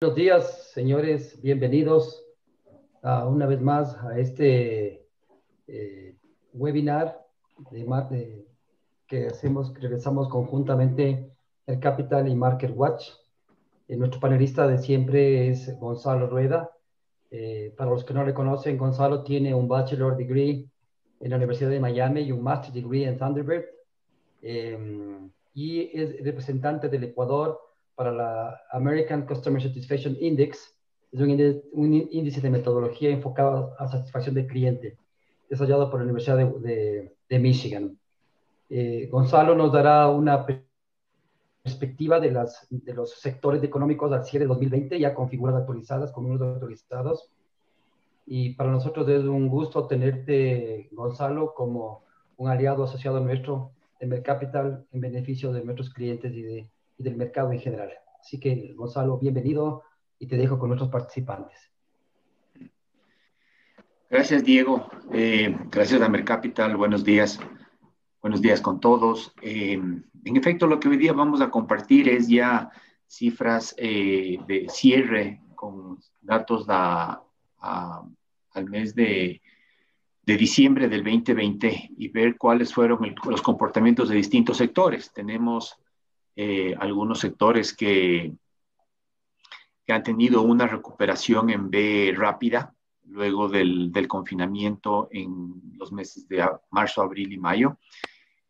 Buenos días, señores. Bienvenidos una vez más a este webinar que realizamos conjuntamente el Capital y Market Watch. Nuestro panelista de siempre es Gonzalo Rueda. Para los que no le conocen, Gonzalo tiene un Bachelor Degree en la Universidad de Miami y un Master Degree en Thunderbird. Y es representante del Ecuador para la American Customer Satisfaction Index. Es un índice de metodología enfocado a satisfacción del cliente, desarrollado por la Universidad de Michigan. Gonzalo nos dará una perspectiva de los sectores económicos al cierre de 2020, ya con figuras actualizadas, con números actualizados. Y para nosotros es un gusto tenerte, Gonzalo, como un aliado asociado nuestro en Mercapital en beneficio de nuestros clientes y del mercado en general. Así que, Gonzalo, bienvenido y te dejo con nuestros participantes. Gracias, Diego. Gracias a Mercapital. Buenos días. Buenos días con todos. En efecto, lo que hoy día vamos a compartir es ya cifras de cierre con datos al mes de diciembre del 2020 y ver cuáles fueron los comportamientos de distintos sectores. Tenemos algunos sectores que han tenido una recuperación en V rápida luego del confinamiento en los meses de marzo, abril y mayo.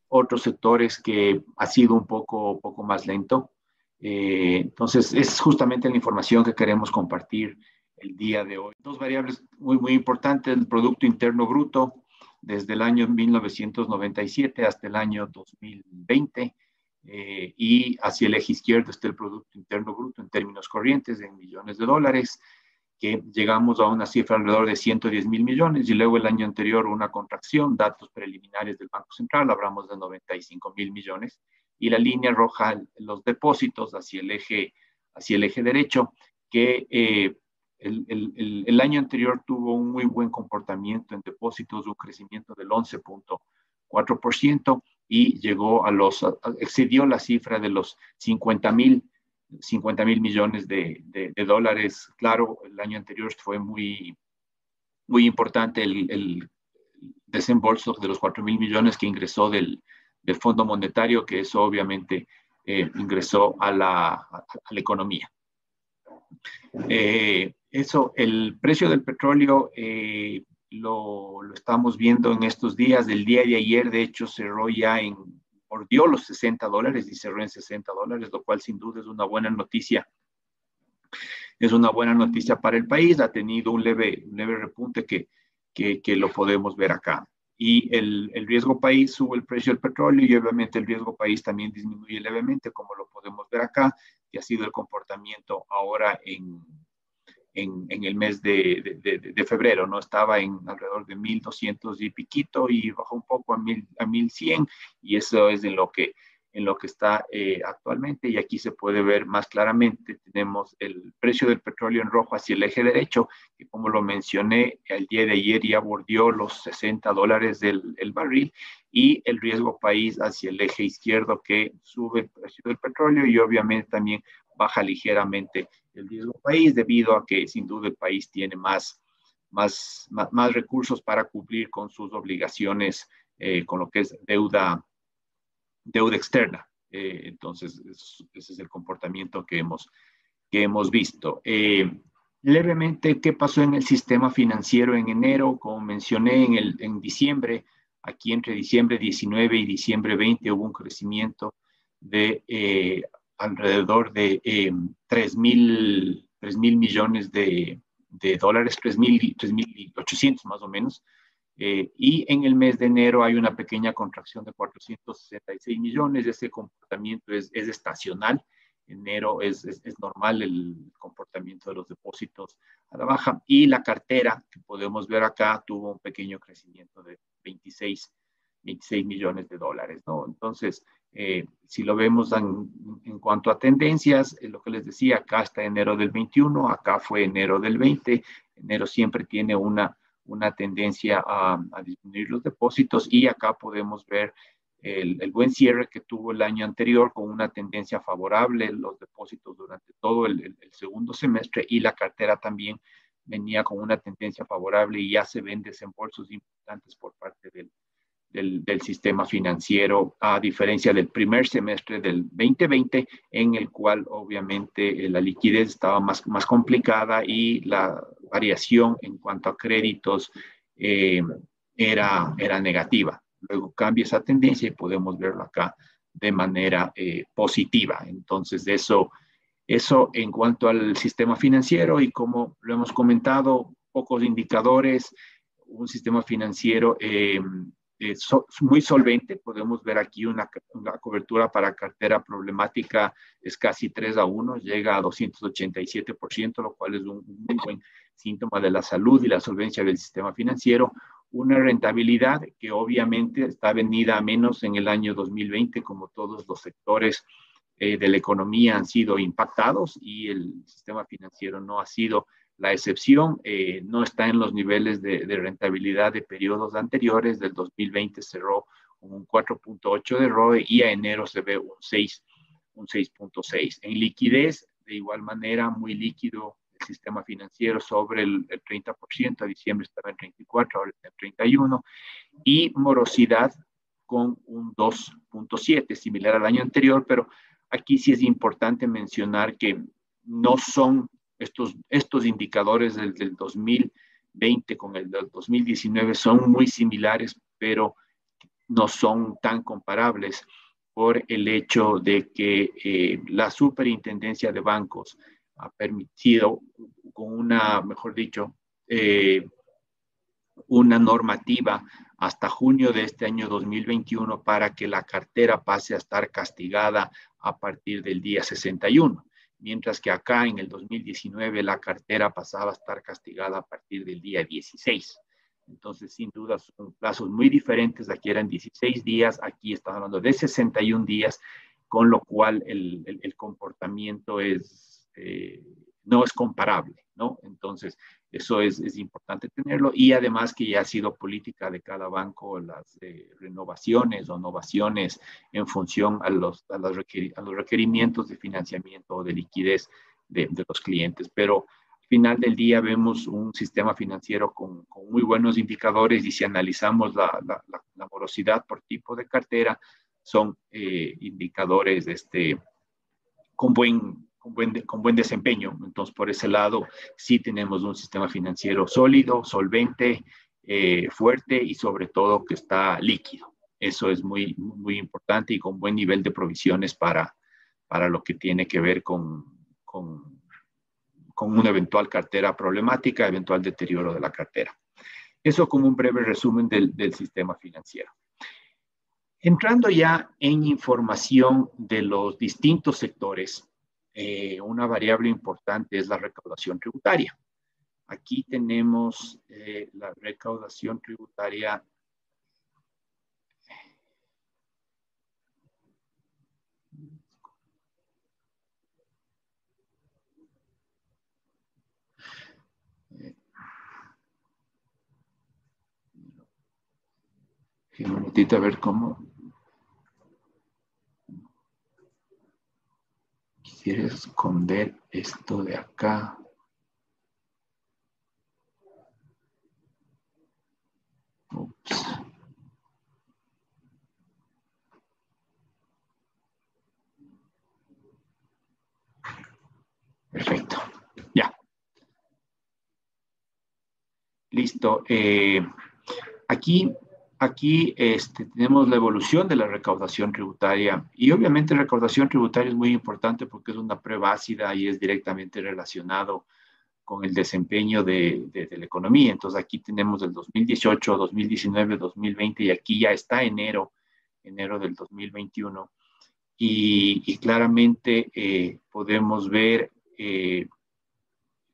Otros sectores que ha sido un poco más lento. Entonces, es justamente la información que queremos compartir el día de hoy. Dos variables muy importantes: el Producto Interno Bruto desde el año 1997 hasta el año 2020. Y hacia el eje izquierdo está el Producto Interno Bruto en términos corrientes en millones de dólares, que llegamos a una cifra alrededor de 110,000 millones, y luego el año anterior una contracción, datos preliminares del Banco Central, hablamos de 95,000 millones, y la línea roja, los depósitos hacia el eje derecho, que el año anterior tuvo un muy buen comportamiento en depósitos, un crecimiento del 11,4%, y excedió la cifra de los 50,000 millones de dólares. Claro, el año anterior fue muy importante el desembolso de los 4,000 millones que ingresó del Fondo Monetario, que eso obviamente ingresó a la economía. El precio del petróleo lo estamos viendo en estos días. El día de ayer, de hecho, bordeó los $60 y cerró en $60, lo cual sin duda es una buena noticia. Es una buena noticia para el país. Ha tenido un leve repunte que lo podemos ver acá. Y el riesgo país sube el precio del petróleo, y obviamente el riesgo país también disminuye levemente, como lo podemos ver acá, que ha sido el comportamiento ahora en el mes de febrero, ¿no? Estaba en alrededor de 1,200 y piquito, y bajó un poco a 1,100, y eso es en lo que está actualmente. Y aquí se puede ver más claramente. Tenemos el precio del petróleo en rojo hacia el eje derecho, que, como lo mencioné, el día de ayer ya bordeó los $60 el barril, y el riesgo país hacia el eje izquierdo, que sube el precio del petróleo y obviamente también baja ligeramente el riesgo país, debido a que sin duda el país tiene más recursos para cumplir con sus obligaciones, con lo que es deuda externa. Entonces, ese es el comportamiento que hemos visto. Levemente, ¿qué pasó en el sistema financiero en enero? Como mencioné, en diciembre, aquí entre diciembre 19 y diciembre 20 hubo un crecimiento de alrededor de 3,000 millones de dólares, 3,800 más o menos. Y en el mes de enero hay una pequeña contracción de 466 millones. Ese comportamiento es estacional. Enero es normal el comportamiento de los depósitos a la baja, y la cartera, que podemos ver acá, tuvo un pequeño crecimiento de 26 millones de dólares, ¿no? Entonces, si lo vemos en cuanto a tendencias, lo que les decía, acá está enero del 21, acá fue enero del 20. Enero siempre tiene una tendencia a disminuir los depósitos, y acá podemos ver el buen cierre que tuvo el año anterior con una tendencia favorable, los depósitos durante todo el segundo semestre, y la cartera también venía con una tendencia favorable y ya se ven desembolsos importantes por parte del sistema financiero, a diferencia del primer semestre del 2020, en el cual obviamente la liquidez estaba más complicada y la variación en cuanto a créditos era negativa. Luego cambia esa tendencia y podemos verlo acá de manera positiva. Entonces, eso en cuanto al sistema financiero, y como lo hemos comentado, pocos indicadores, un sistema financiero muy solvente. Podemos ver aquí una cobertura para cartera problemática es casi 3-1, llega a 287%, lo cual es un muy buen síntoma de la salud y la solvencia del sistema financiero. Una rentabilidad que obviamente está venida a menos en el año 2020, como todos los sectores de la economía han sido impactados, y el sistema financiero no ha sido la excepción. No está en los niveles de rentabilidad de periodos anteriores. Del 2020 cerró con un 4.8 de ROE y a enero se ve un 6.6. En liquidez, de igual manera, muy líquido el sistema financiero, sobre el 30%, a diciembre estaba en 34, ahora está en 31, y morosidad con un 2.7, similar al año anterior, pero aquí sí es importante mencionar que no son estos indicadores del 2020 con el del 2019 son muy similares, pero no son tan comparables por el hecho de que la superintendencia de bancos ha permitido, con una, mejor dicho, una normativa hasta junio de este año 2021 para que la cartera pase a estar castigada a partir del día 61. Mientras que acá en el 2019 la cartera pasaba a estar castigada a partir del día 16. Entonces, sin duda, son plazos muy diferentes. Aquí eran 16 días, aquí estamos hablando de 61 días, con lo cual el comportamiento no es comparable, ¿no? Entonces, eso es importante tenerlo, y además que ya ha sido política de cada banco las renovaciones o novaciones en función a los requerimientos de financiamiento o de liquidez de los clientes. Pero al final del día vemos un sistema financiero con muy buenos indicadores, y si analizamos la morosidad por tipo de cartera, son indicadores con buen desempeño. Entonces, por ese lado, sí tenemos un sistema financiero sólido, solvente, fuerte, y sobre todo que está líquido. Eso es muy, muy importante, y con buen nivel de provisiones para lo que tiene que ver con una eventual cartera problemática, eventual deterioro de la cartera. Eso como un breve resumen del sistema financiero. Entrando ya en información de los distintos sectores, una variable importante es la recaudación tributaria. Aquí tenemos la recaudación tributaria . Un minutito a ver cómo. Quisiera esconder esto de acá. Ups. Perfecto. Ya. Listo. Aquí tenemos la evolución de la recaudación tributaria, y obviamente la recaudación tributaria es muy importante porque es una prueba ácida y es directamente relacionado con el desempeño de la economía. Entonces aquí tenemos el 2018, 2019, 2020, y aquí ya está enero del 2021, y claramente podemos ver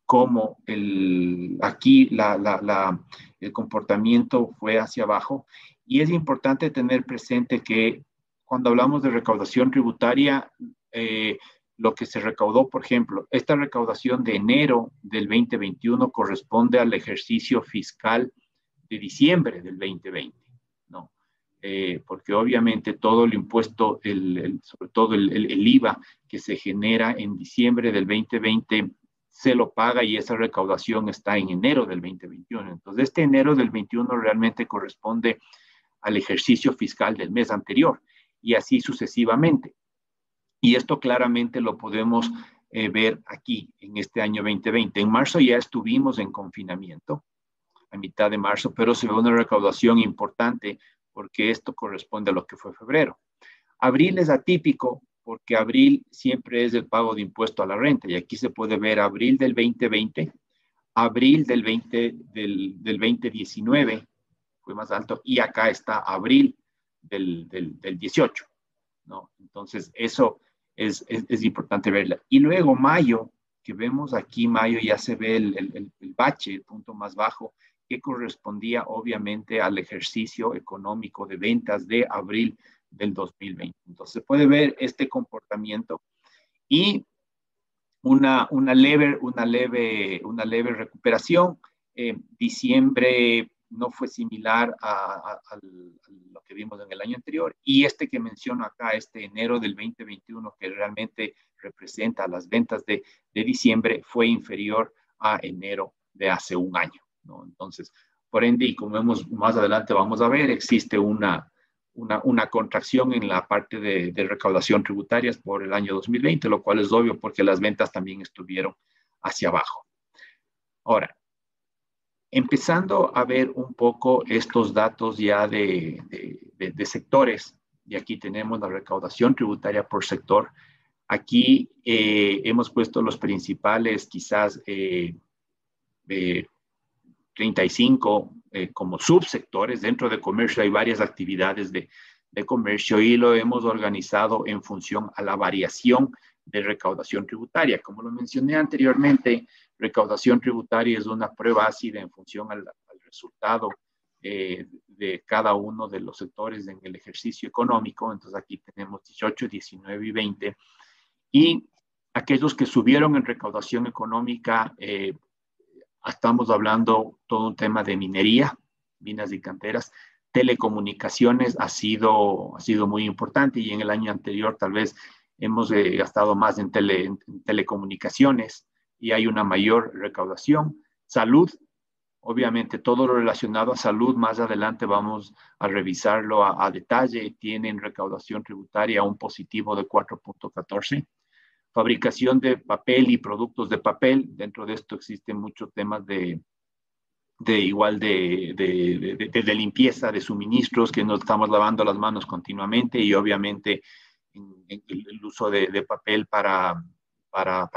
cómo aquí el comportamiento fue hacia abajo. Y es importante tener presente que cuando hablamos de recaudación tributaria, lo que se recaudó, por ejemplo, esta recaudación de enero del 2021 corresponde al ejercicio fiscal de diciembre del 2020, ¿no? porque obviamente todo el impuesto, sobre todo el IVA que se genera en diciembre del 2020, se lo paga y esa recaudación está en enero del 2021. Entonces, este enero del 21 realmente corresponde al ejercicio fiscal del mes anterior y así sucesivamente. Y esto claramente lo podemos ver aquí en este año 2020. En marzo ya estuvimos en confinamiento, a mitad de marzo, pero se ve una recaudación importante porque esto corresponde a lo que fue febrero. Abril es atípico porque abril siempre es el pago de impuesto a la renta y aquí se puede ver abril del 2020, abril del 2019 fue más alto y acá está abril del 18, ¿no? Entonces eso es importante verla. Y luego mayo, que vemos aquí, mayo ya se ve el bache, el punto más bajo, que correspondía obviamente al ejercicio económico de ventas de abril del 2020. Entonces se puede ver este comportamiento y una leve recuperación. Diciembre no fue similar a lo que vimos en el año anterior y este que menciono acá, este enero del 2021, que realmente representa las ventas de diciembre, fue inferior a enero de hace un año, ¿no? Entonces, por ende, y como vemos más adelante vamos a ver, existe una contracción en la parte de recaudación tributarias por el año 2020, lo cual es obvio porque las ventas también estuvieron hacia abajo. Ahora, empezando a ver un poco estos datos ya de sectores, y aquí tenemos la recaudación tributaria por sector. Aquí hemos puesto los principales, quizás 35 como subsectores. Dentro de comercio hay varias actividades de comercio y lo hemos organizado en función a la variación de recaudación tributaria. Como lo mencioné anteriormente, recaudación tributaria es una prueba ácida en función al resultado de cada uno de los sectores en el ejercicio económico. Entonces aquí tenemos 18, 19 y 20. Y aquellos que subieron en recaudación económica, estamos hablando todo un tema de minería, minas y canteras. Telecomunicaciones ha sido muy importante y en el año anterior tal vez hemos gastado más en telecomunicaciones y hay una mayor recaudación. Salud, obviamente todo lo relacionado a salud, más adelante vamos a revisarlo a detalle, tienen recaudación tributaria un positivo de 4.14. Fabricación de papel y productos de papel, dentro de esto existen muchos temas de limpieza, de suministros, que nos estamos lavando las manos continuamente y obviamente el uso de papel para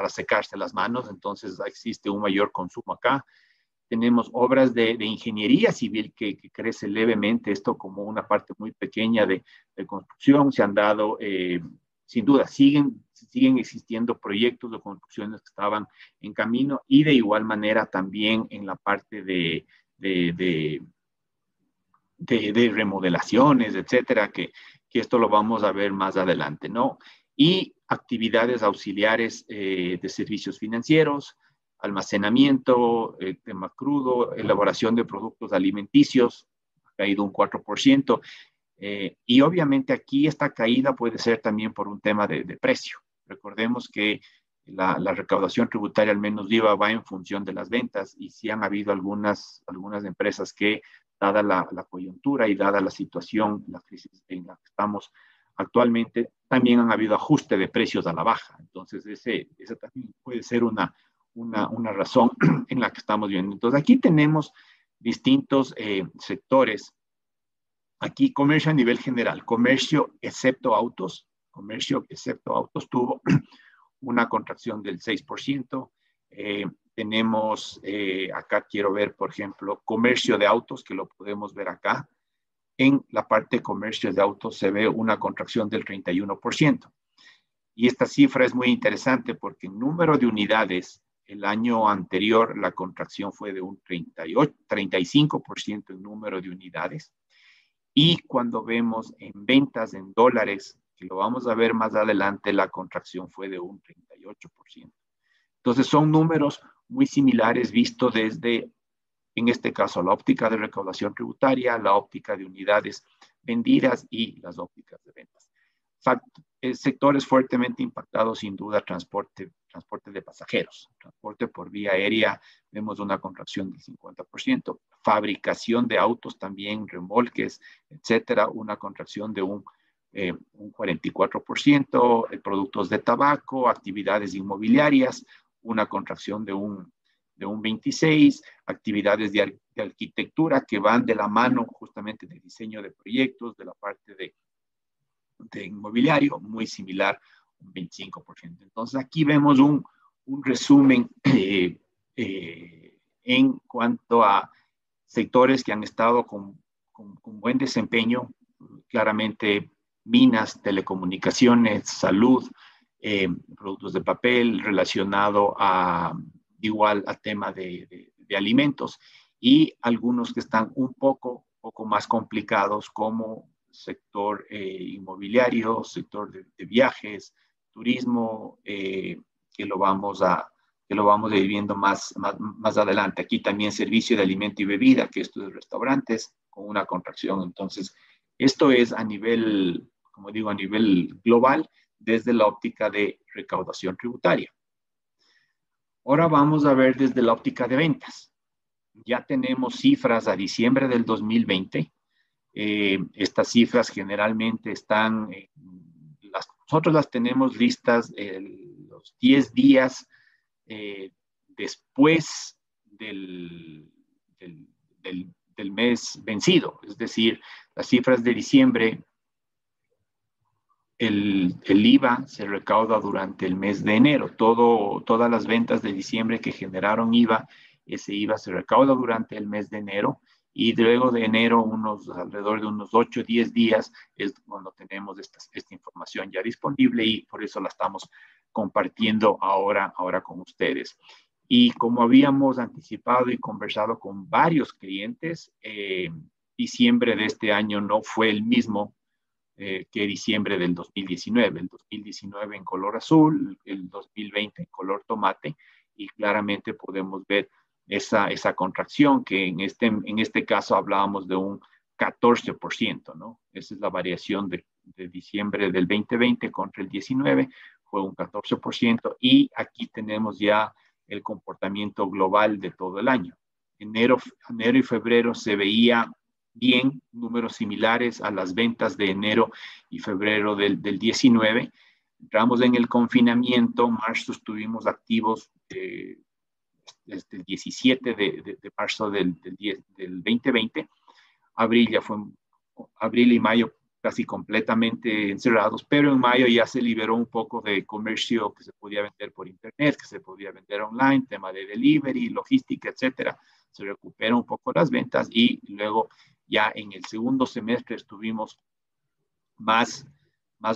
secarse las manos, entonces existe un mayor consumo acá. Tenemos obras de ingeniería civil que crece levemente, esto como una parte muy pequeña de construcción. Se han dado, sin duda, siguen existiendo proyectos de construcciones que estaban en camino y de igual manera también en la parte de remodelaciones, etcétera, que esto lo vamos a ver más adelante, ¿no? Y actividades auxiliares de servicios financieros, almacenamiento, tema crudo, elaboración de productos alimenticios, ha caído un 4%. Y obviamente aquí esta caída puede ser también por un tema de precio. Recordemos que la recaudación tributaria, al menos IVA, va en función de las ventas y sí han habido algunas empresas que, dada la coyuntura y dada la situación, la crisis en la que estamos actualmente, también han habido ajuste de precios a la baja. Entonces, esa también puede ser una razón en la que estamos viendo. Entonces, aquí tenemos distintos sectores. Aquí comercio a nivel general, comercio excepto autos tuvo una contracción del 6%. Tenemos, acá quiero ver, por ejemplo, comercio de autos, que lo podemos ver acá. En la parte de comercio de autos se ve una contracción del 31%. Y esta cifra es muy interesante porque en número de unidades, el año anterior la contracción fue de un 35% en número de unidades. Y cuando vemos en ventas en dólares, que lo vamos a ver más adelante, la contracción fue de un 38%. Entonces son números muy similares visto desde, en este caso, la óptica de recaudación tributaria, la óptica de unidades vendidas y las ópticas de ventas. Sectores fuertemente impactados, sin duda, transporte de pasajeros. Transporte por vía aérea, vemos una contracción del 50%. Fabricación de autos también, remolques, etcétera, una contracción de un 44%. Productos de tabaco, actividades inmobiliarias, una contracción de un 26%. Actividades de arquitectura que van de la mano justamente del diseño de proyectos, de la parte de inmobiliario, muy similar, un 25%. Entonces, aquí vemos un resumen en cuanto a sectores que han estado con buen desempeño, claramente minas, telecomunicaciones, salud, productos de papel relacionado igual a tema de alimentos, y algunos que están un poco más complicados como sector inmobiliario, sector de viajes, turismo, que lo vamos a ir viendo más adelante. Aquí también servicio de alimento y bebida, que esto de restaurantes, con una contracción. Entonces, esto es a nivel, como digo, a nivel global, desde la óptica de recaudación tributaria. Ahora vamos a ver desde la óptica de ventas. Ya tenemos cifras a diciembre del 2020. Estas cifras generalmente están, nosotros las tenemos listas los 10 días después del mes vencido. Es decir, las cifras de diciembre, el IVA se recauda durante el mes de enero. Todas las ventas de diciembre que generaron IVA, ese IVA se recauda durante el mes de enero. Y luego de enero, alrededor de unos 8 o 10 días, es cuando tenemos esta información ya disponible, y por eso la estamos compartiendo ahora con ustedes. Y como habíamos anticipado y conversado con varios clientes, diciembre de este año no fue el mismo que diciembre del 2019. El 2019 en color azul, el 2020 en color tomate, y claramente podemos ver esa contracción, que en este caso hablábamos de un 14%, ¿no? Esa es la variación de diciembre del 2020 contra el 19, fue un 14%, y aquí tenemos ya el comportamiento global de todo el año. Enero y febrero se veía bien, números similares a las ventas de enero y febrero del 19. Entramos en el confinamiento, marzo estuvimos activos desde el 17 de marzo del 2020. Abril y mayo casi completamente encerrados, pero en mayo ya se liberó un poco de comercio que se podía vender por internet, que se podía vender online, tema de delivery, logística, etcétera. Se recuperan un poco las ventas, y luego ya en el segundo semestre estuvimos más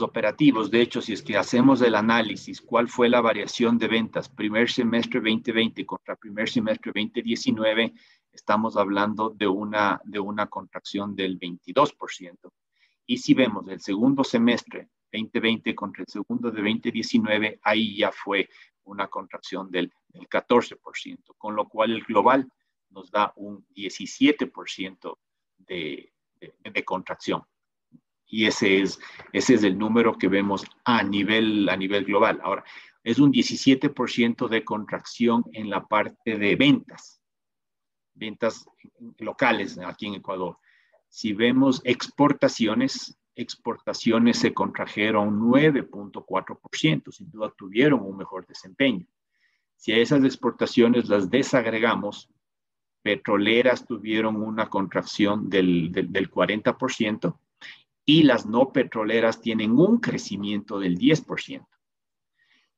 operativos. De hecho, si es que hacemos el análisis, ¿cuál fue la variación de ventas primer semestre 2020 contra primer semestre 2019? Estamos hablando de una contracción del 22%. Y si vemos el segundo semestre 2020 contra el segundo de 2019, ahí ya fue una contracción del 14%, con lo cual el global nos da un 17% de contracción. Y ese es el número que vemos a nivel global. Ahora, es un 17% de contracción en la parte de ventas locales aquí en Ecuador. Si vemos exportaciones se contrajeron 9.4%, sin duda tuvieron un mejor desempeño. Si a esas exportaciones las desagregamos, petroleras tuvieron una contracción del 40%, y las no petroleras tienen un crecimiento del 10%.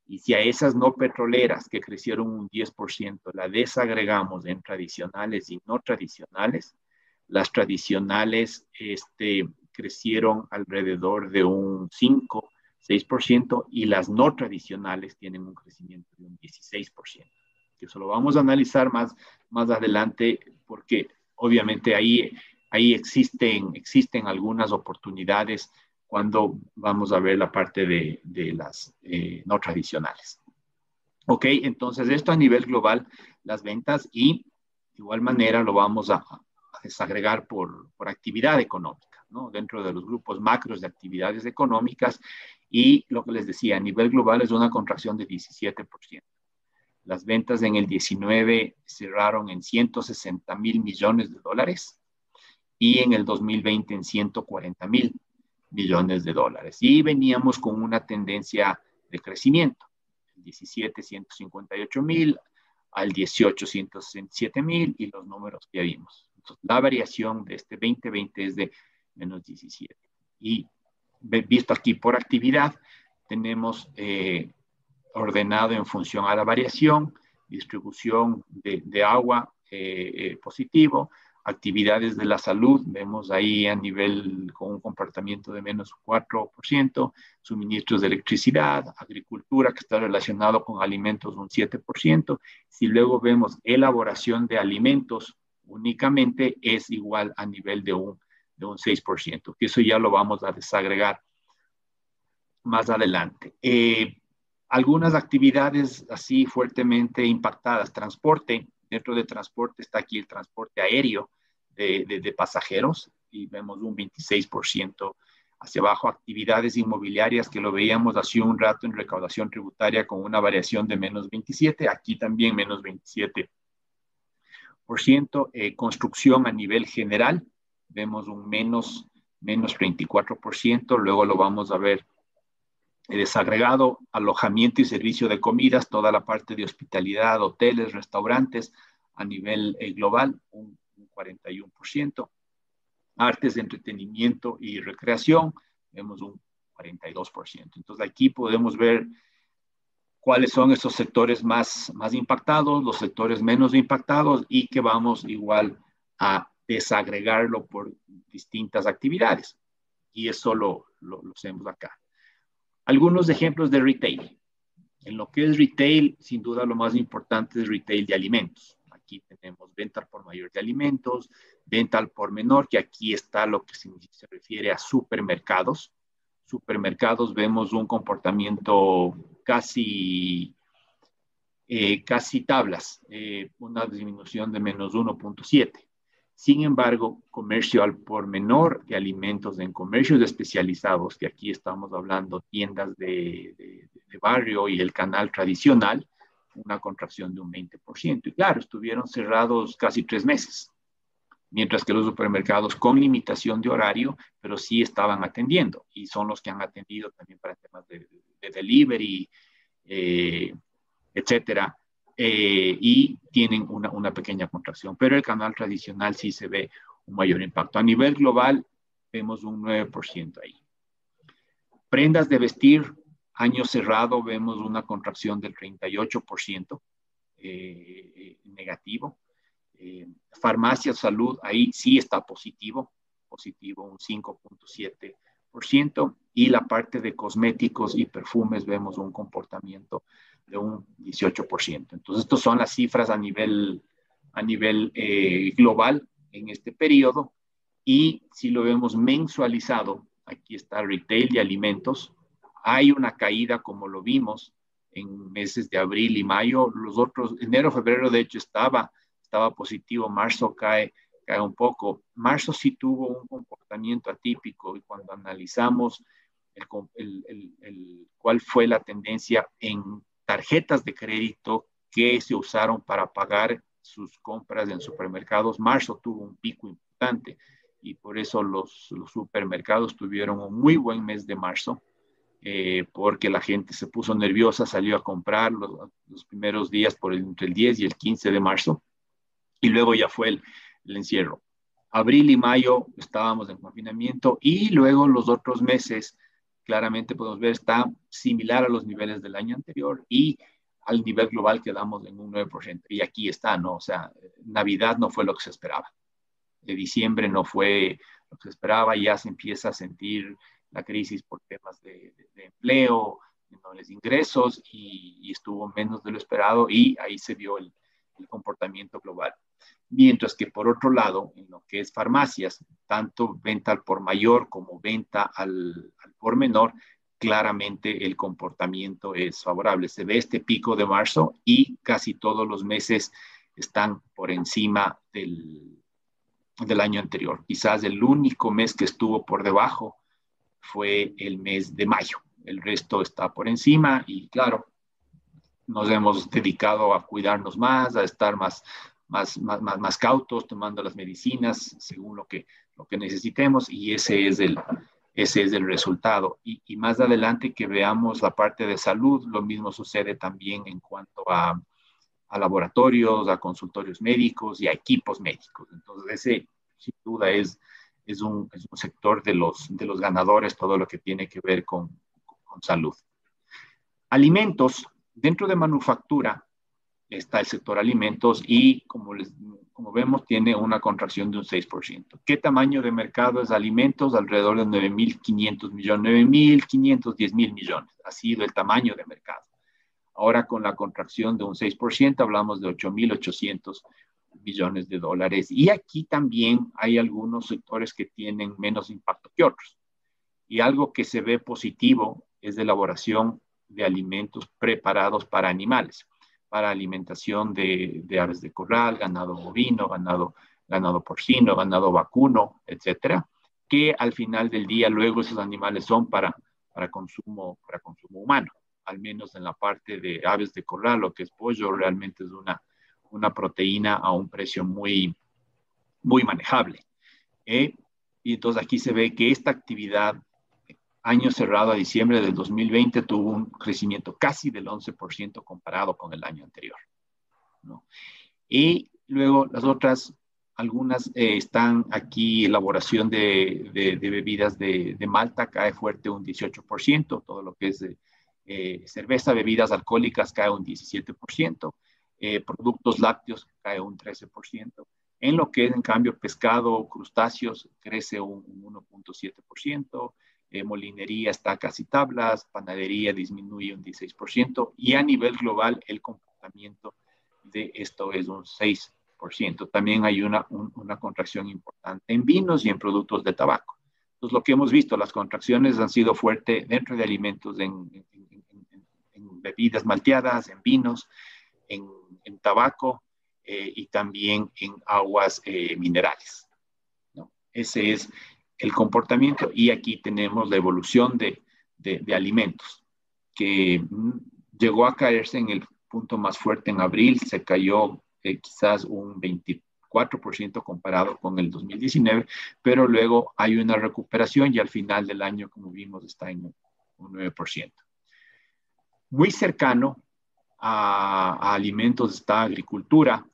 Y si a esas no petroleras que crecieron un 10% la desagregamos en tradicionales y no tradicionales, las tradicionales crecieron alrededor de un 5-6%, y las no tradicionales tienen un crecimiento de un 16%. Que eso lo vamos a analizar más adelante, porque obviamente ahí existen algunas oportunidades cuando vamos a ver la parte de las no tradicionales. Ok, entonces esto a nivel global, las ventas, y de igual manera lo vamos a desagregar por actividad económica. ¿no? Dentro de los grupos macros de actividades económicas, y lo que les decía, a nivel global es una contracción de 17%. Las ventas en el 19 cerraron en 160.000 millones de dólares y en el 2020 en 140.000 millones de dólares. Y veníamos con una tendencia de crecimiento. El 17, 158.000, al 18, 167.000 y los números que ya vimos. Entonces, la variación de este 2020 es de menos 17. Y visto aquí por actividad, tenemos ordenado en función a la variación, distribución de agua positivo, actividades de la salud, vemos ahí a nivel con un comportamiento de menos 4%, suministros de electricidad, agricultura que está relacionado con alimentos un 7%, si luego vemos elaboración de alimentos únicamente es igual a nivel de un 6%, que eso ya lo vamos a desagregar más adelante. Algunas actividades así fuertemente impactadas, transporte, dentro de transporte está aquí el transporte aéreo de pasajeros y vemos un 26% hacia abajo, actividades inmobiliarias que lo veíamos hace un rato en recaudación tributaria con una variación de menos 27, aquí también menos 27%, construcción a nivel general, vemos un menos 34%, luego lo vamos a ver desagregado, alojamiento y servicio de comidas, toda la parte de hospitalidad, hoteles, restaurantes a nivel global, un 41%. Artes de entretenimiento y recreación, vemos un 42%. Entonces aquí podemos ver cuáles son esos sectores más impactados, los sectores menos impactados y que vamos igual a desagregarlo por distintas actividades. Y eso lo hacemos acá. Algunos ejemplos de retail. En lo que es retail, sin duda lo más importante es retail de alimentos. Aquí tenemos venta al por mayor de alimentos, venta al por menor, que aquí está lo que se refiere a supermercados. Supermercados vemos un comportamiento casi tablas, una disminución de menos 1.7. Sin embargo, comercio al por menor de alimentos en comercios especializados, que aquí estamos hablando tiendas de barrio y el canal tradicional, una contracción de un 20%. Y claro, estuvieron cerrados casi 3 meses, mientras que los supermercados con limitación de horario, pero sí estaban atendiendo y son los que han atendido también para temas de delivery, etcétera. Y tienen una pequeña contracción, pero el canal tradicional sí se ve un mayor impacto. A nivel global, vemos un 9% ahí. Prendas de vestir, año cerrado, vemos una contracción del 38% negativo. Farmacia, salud, ahí sí está positivo un 5.7%, y la parte de cosméticos y perfumes vemos un comportamiento de un 18%. Entonces, estas son las cifras a nivel global en este periodo, y si lo vemos mensualizado, aquí está retail de alimentos, hay una caída como lo vimos en meses de abril y mayo, los otros, enero, febrero de hecho estaba positivo, marzo cae un poco. Marzo sí tuvo un comportamiento atípico, y cuando analizamos cuál fue la tendencia en tarjetas de crédito que se usaron para pagar sus compras en supermercados, marzo tuvo un pico importante, y por eso los supermercados tuvieron un muy buen mes de marzo, porque la gente se puso nerviosa, salió a comprar los primeros días entre el 10 y el 15 de marzo, y luego ya fue el encierro. Abril y mayo estábamos en confinamiento, y luego los otros meses, claramente podemos ver, está similar a los niveles del año anterior, y al nivel global quedamos en un 9%. Y aquí está, ¿no? O sea, Navidad no fue lo que se esperaba. De diciembre no fue lo que se esperaba, ya se empieza a sentir la crisis por temas de empleo, menores ingresos, y estuvo menos de lo esperado, y ahí se vio el comportamiento global. Mientras que por otro lado, en lo que es farmacias, tanto venta al por mayor como venta al por menor, claramente el comportamiento es favorable. Se ve este pico de marzo y casi todos los meses están por encima del del año anterior. Quizás el único mes que estuvo por debajo fue el mes de mayo. El resto está por encima y claro, nos hemos dedicado a cuidarnos más, a estar más cautos, tomando las medicinas según lo que necesitemos y ese es el resultado. Y más adelante que veamos la parte de salud, lo mismo sucede también en cuanto a laboratorios, a consultorios médicos y a equipos médicos. Entonces, ese sin duda es un sector de los ganadores, todo lo que tiene que ver con salud. Alimentos, dentro de manufactura está el sector alimentos y como vemos tiene una contracción de un 6%. ¿Qué tamaño de mercado es alimentos? Alrededor de 9.500 millones, 9.510 mil millones. Ha sido el tamaño de mercado. Ahora con la contracción de un 6% hablamos de 8.800 millones de dólares. Y aquí también hay algunos sectores que tienen menos impacto que otros. Y algo que se ve positivo es de elaboración de alimentos preparados para animales, para alimentación de aves de corral, ganado bovino, ganado porcino, ganado vacuno, etcétera, que al final del día luego esos animales son para consumo humano, al menos en la parte de aves de corral, lo que es pollo, realmente es una proteína a un precio muy, muy manejable. Y entonces aquí se ve que esta actividad, año cerrado a diciembre del 2020, tuvo un crecimiento casi del 11% comparado con el año anterior, ¿no? Y luego las otras, algunas están aquí, elaboración de bebidas de malta cae fuerte un 18%, todo lo que es cerveza, bebidas alcohólicas cae un 17%, productos lácteos cae un 13%. En lo que es, en cambio, pescado, crustáceos, crece un 1.7%, molinería está casi tablas, panadería disminuye un 16%, y a nivel global el comportamiento de esto es un 6%. También hay una contracción importante en vinos y en productos de tabaco. Entonces, lo que hemos visto, las contracciones han sido fuertes dentro de alimentos, en bebidas malteadas, en vinos, en tabaco, y también en aguas minerales, ¿no? Ese es el comportamiento y aquí tenemos la evolución de alimentos que llegó a caerse en el punto más fuerte en abril, se cayó quizás un 24% comparado con el 2019, pero luego hay una recuperación y al final del año, como vimos, está en un 9%. Muy cercano a alimentos está agricultura.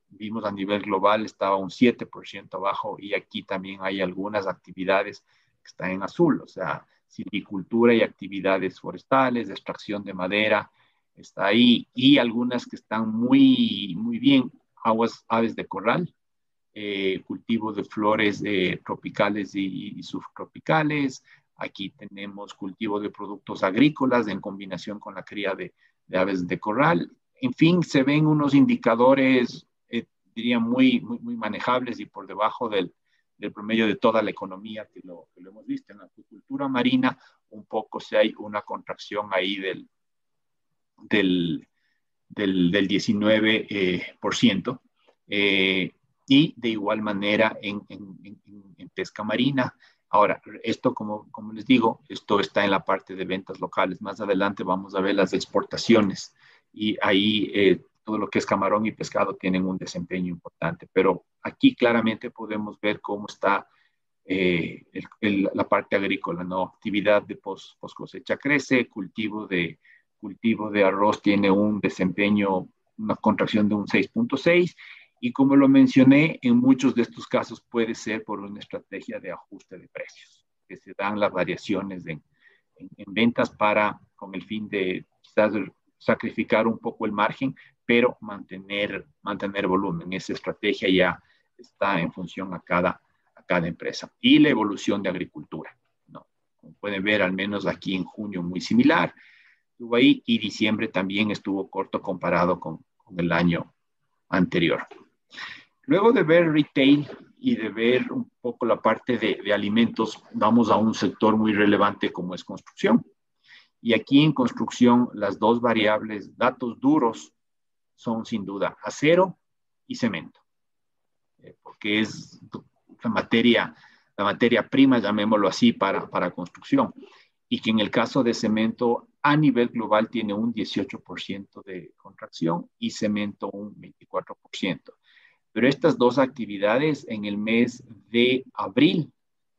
Vimos a nivel global estaba un 7% abajo y aquí también hay algunas actividades que están en azul, o sea, silvicultura y actividades forestales, de extracción de madera, está ahí, y algunas que están muy, muy bien, aves de corral, cultivo de flores tropicales y subtropicales. Aquí tenemos cultivo de productos agrícolas en combinación con la cría de aves de corral. En fin, se ven unos indicadores, diría, muy, muy, muy manejables y por debajo del promedio de toda la economía que lo hemos visto. En la acuicultura marina, un poco si hay una contracción ahí del 19%. Y de igual manera en pesca marina. Ahora, esto, como les digo, esto está en la parte de ventas locales. Más adelante vamos a ver las exportaciones y ahí todo lo que es camarón y pescado tienen un desempeño importante. Pero aquí claramente podemos ver cómo está la parte agrícola, ¿no? Actividad de post cosecha crece, cultivo de arroz tiene un desempeño, una contracción de un 6.6%. Y como lo mencioné, en muchos de estos casos puede ser por una estrategia de ajuste de precios, que se dan las variaciones en ventas con el fin de quizás sacrificar un poco el margen, pero mantener volumen. Esa estrategia ya está en función a cada empresa. Y la evolución de agricultura, ¿no? Como pueden ver, al menos aquí en junio muy similar, estuvo ahí, y diciembre también estuvo corto comparado con el año anterior. Luego de ver retail y de ver un poco la parte de alimentos, vamos a un sector muy relevante como es construcción. Y aquí en construcción, las dos variables, datos duros, son sin duda acero y cemento. porque es la materia prima, llamémoslo así, para construcción. Y que en el caso de cemento, a nivel global tiene un 18% de contracción y cemento un 24%. Pero estas dos actividades en el mes de abril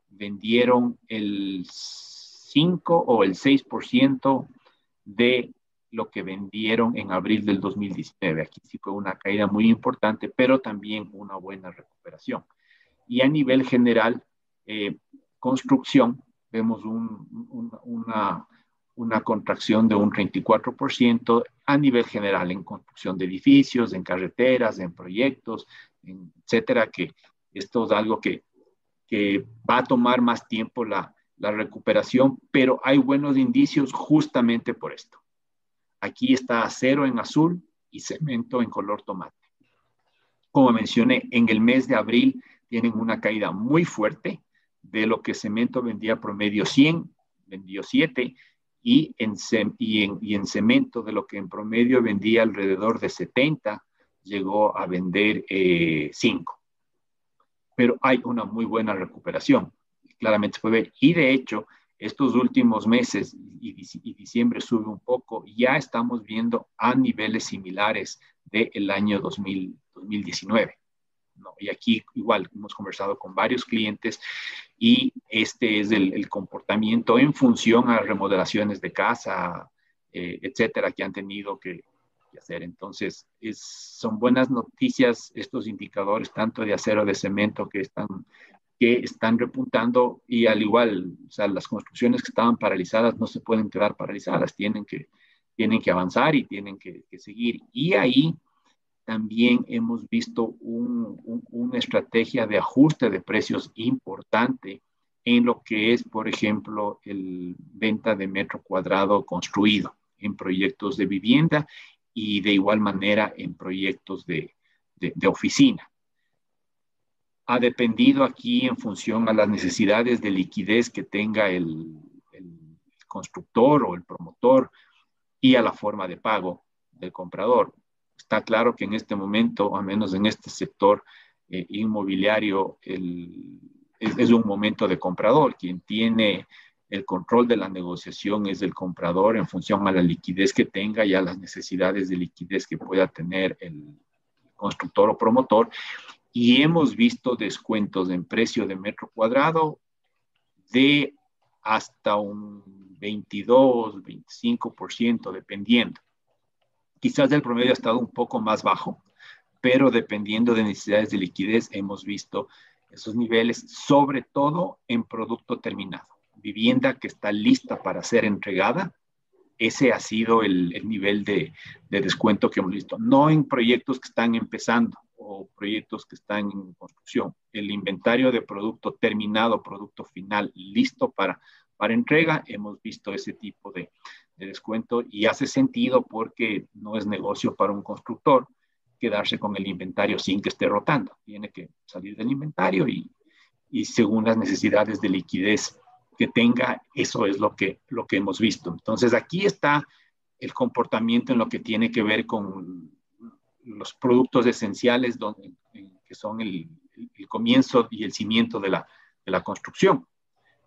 vendieron el 5 o el 6% de lo que vendieron en abril del 2019. Aquí sí fue una caída muy importante, pero también una buena recuperación. Y a nivel general, construcción, vemos una contracción de un 34% a nivel general en construcción de edificios, en carreteras, en proyectos, etcétera, que esto es algo que va a tomar más tiempo la recuperación, pero hay buenos indicios justamente por esto. Aquí está acero en azul y cemento en color tomate. Como mencioné, en el mes de abril tienen una caída muy fuerte de lo que cemento vendía promedio 100, vendió 7, y en cemento de lo que en promedio vendía alrededor de 70, llegó a vender 5. Pero hay una muy buena recuperación, claramente se puede ver. Y de hecho, estos últimos meses, y diciembre sube un poco, ya estamos viendo a niveles similares del año 2019. ¿No? Y aquí igual hemos conversado con varios clientes y este es el comportamiento en función a remodelaciones de casa, etcétera, que han tenido que hacer. Entonces, son buenas noticias estos indicadores, tanto de acero, de cemento, que están repuntando, y al igual, o sea, las construcciones que estaban paralizadas no se pueden quedar paralizadas, tienen que avanzar y tienen que seguir. Y ahí también hemos visto una estrategia de ajuste de precios importante en lo que es, por ejemplo, el venta de metro cuadrado construido en proyectos de vivienda y de igual manera en proyectos de oficina. Ha dependido aquí en función a las necesidades de liquidez que tenga el constructor o el promotor y a la forma de pago del comprador. Está claro que en este momento, al menos en este sector inmobiliario, es un momento de comprador. Quien tiene el control de la negociación es el comprador en función a la liquidez que tenga y a las necesidades de liquidez que pueda tener el constructor o promotor. Y hemos visto descuentos en precio de metro cuadrado de hasta un 22, 25%, dependiendo. Quizás el promedio ha estado un poco más bajo, pero dependiendo de necesidades de liquidez, hemos visto esos niveles, sobre todo en producto terminado. Vivienda que está lista para ser entregada, ese ha sido el nivel de descuento que hemos visto. No en proyectos que están empezando o proyectos que están en construcción. El inventario de producto terminado, producto final, listo para entrega, hemos visto ese tipo de descuento, y hace sentido porque no es negocio para un constructor quedarse con el inventario sin que esté rotando. Tiene que salir del inventario y según las necesidades de liquidez que tenga, eso es lo que hemos visto. Entonces aquí está el comportamiento en lo que tiene que ver con los productos esenciales, que son el comienzo y el cimiento de la construcción.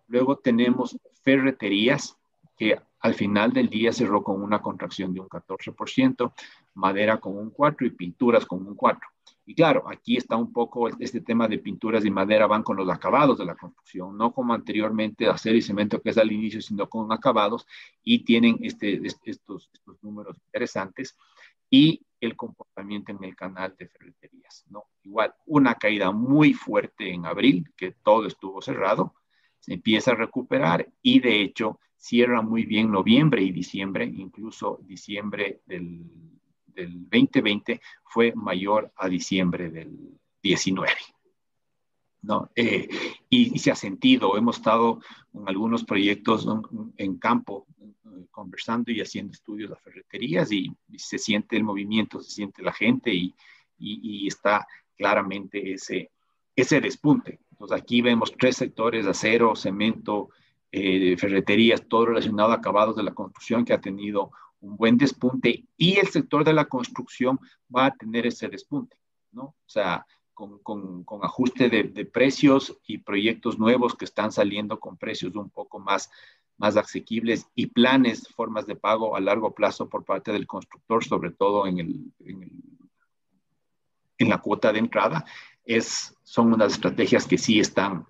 Luego tenemos ferreterías, que al final del día cerró con una contracción de un 14%, madera con un 4% y pinturas con un 4%. Y claro, aquí está un poco este tema de pinturas y madera, van con los acabados de la construcción, no como anteriormente acero y cemento, que es al inicio, sino con acabados, y tienen estos números interesantes. Y el comportamiento en el canal de ferreterías, ¿no? Igual, una caída muy fuerte en abril, que todo estuvo cerrado, se empieza a recuperar y de hecho cierra muy bien noviembre y diciembre, incluso diciembre del 2020 fue mayor a diciembre del 19, ¿no? Y se ha sentido, hemos estado en algunos proyectos en campo conversando y haciendo estudios de ferreterías y se siente el movimiento, se siente la gente y está claramente ese despunte. Entonces aquí vemos 3 sectores: acero, cemento, ferreterías, todo relacionado a acabados de la construcción, que ha tenido un buen despunte, y el sector de la construcción va a tener ese despunte, ¿no? O sea, con ajuste de precios y proyectos nuevos que están saliendo con precios un poco más asequibles y planes, formas de pago a largo plazo por parte del constructor, sobre todo en la cuota de entrada, son unas estrategias que sí están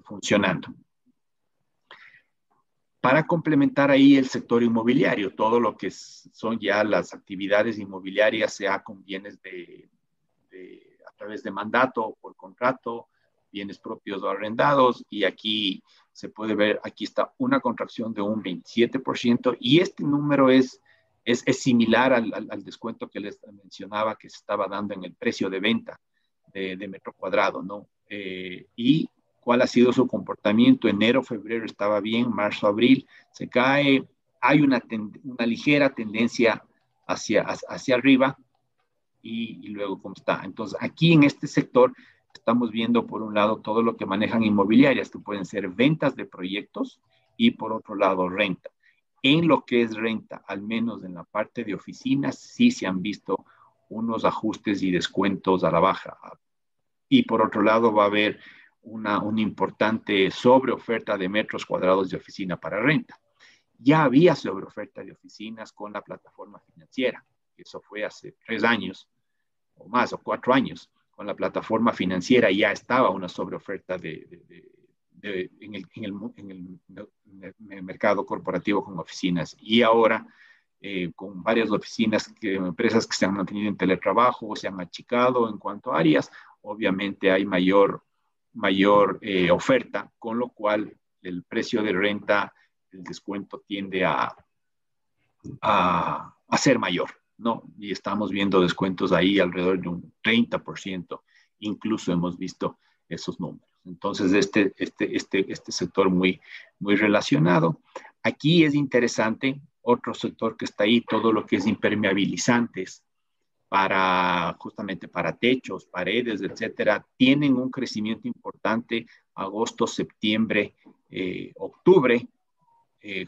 funcionando. Para complementar ahí el sector inmobiliario, todo lo que son ya las actividades inmobiliarias, sea con bienes a través de mandato o por contrato, bienes propios o arrendados, y aquí se puede ver, aquí está una contracción de un 27%, y este número es similar al descuento que les mencionaba que se estaba dando en el precio de venta de metro cuadrado, ¿no? Y cuál ha sido su comportamiento. Enero, febrero estaba bien, marzo, abril se cae, hay una ligera tendencia hacia arriba, y luego cómo está. Entonces, aquí en este sector estamos viendo, por un lado, todo lo que manejan inmobiliarias, que pueden ser ventas de proyectos, y por otro lado, renta. En lo que es renta, al menos en la parte de oficinas, sí se han visto unos ajustes y descuentos a la baja. Y por otro lado, va a haber una importante sobreoferta de metros cuadrados de oficina para renta. Ya había sobreoferta de oficinas con la plataforma financiera. Eso fue hace 3 años o más, o 4 años. Con la plataforma financiera ya estaba una sobreoferta en el mercado corporativo con oficinas. Y ahora, con varias oficinas, empresas que se han mantenido en teletrabajo o se han achicado en cuanto a áreas, obviamente hay mayor oferta, con lo cual el precio de renta, el descuento tiende a ser mayor, ¿no? Y estamos viendo descuentos ahí alrededor de un 30%, incluso hemos visto esos números. Entonces, este sector muy relacionado. Aquí es interesante otro sector que está ahí, todo lo que es impermeabilizantes, justamente para techos, paredes, etcétera, tienen un crecimiento importante agosto, septiembre, octubre,